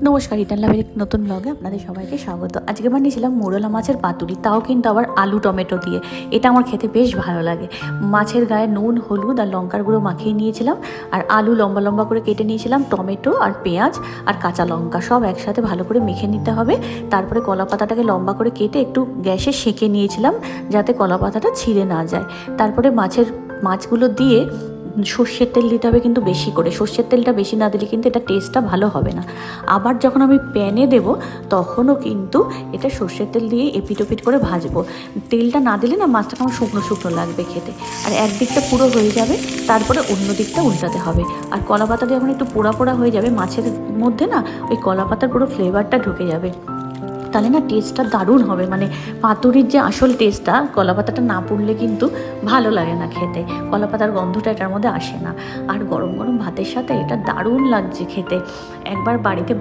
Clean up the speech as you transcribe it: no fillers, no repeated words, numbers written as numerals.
নমস্কার, রিটার্ন লাভের একটি নতুন ব্লগে আপনাদের সবাইকে স্বাগত। আজকে বানিয়েছিলাম মোরলা মাছের পাতুরি, তাও কিন্তু আবার আলু টমেটো দিয়ে। এটা আমার খেতে বেশ ভালো লাগে। মাছের গায়ে নুন, হলুদ আর লঙ্কার গুঁড়ো মাখিয়ে নিয়েছিলাম, আর আলু লম্বা লম্বা করে কেটে নিয়েছিলাম, টমেটো আর পেঁয়াজ আর কাঁচা লঙ্কা সব একসাথে ভালো করে মেখে নিতে হবে। তারপরে কলা পাতাটাকে লম্বা করে কেটে একটু গ্যাসে সেঁকে নিয়েছিলাম, যাতে কলা পাতাটা ছিঁড়ে না যায়। তারপরে মাছগুলো দিয়ে সর্ষের তেল দিতে হবে, কিন্তু বেশি করে। সর্ষের তেলটা বেশি না দিলে কিন্তু এটা টেস্টটা ভালো হবে না। আবার যখন আমি প্যানে দেব তখনও কিন্তু এটা সর্ষের তেল দিয়ে এপিট ওপিট করে ভাজবো। তেলটা না দিলে না মাছটা আমার শুকনো শুকনো লাগবে খেতে। আর একদিকটা পুরো হয়ে যাবে, তারপরে অন্য দিকটা উল্টাতে হবে। আর কলা পাতা যখন একটু পোড়া পোড়া হয়ে যাবে মাছের মধ্যে না, ওই কলা পাতার পুরো ফ্লেভারটা ঢুকে যাবে, তাহলে না টেস্টটা দারুণ হবে। মানে পাতুরির যে আসল টেস্টটা, কলা পাতাটা না পুড়লে কিন্তু ভালো লাগে না খেতে। কলা পাতার গন্ধটা এটার মধ্যে আসে না। আর গরম গরম ভাতের সাথে এটা দারুণ লাগছে খেতে। একবার বাড়িতে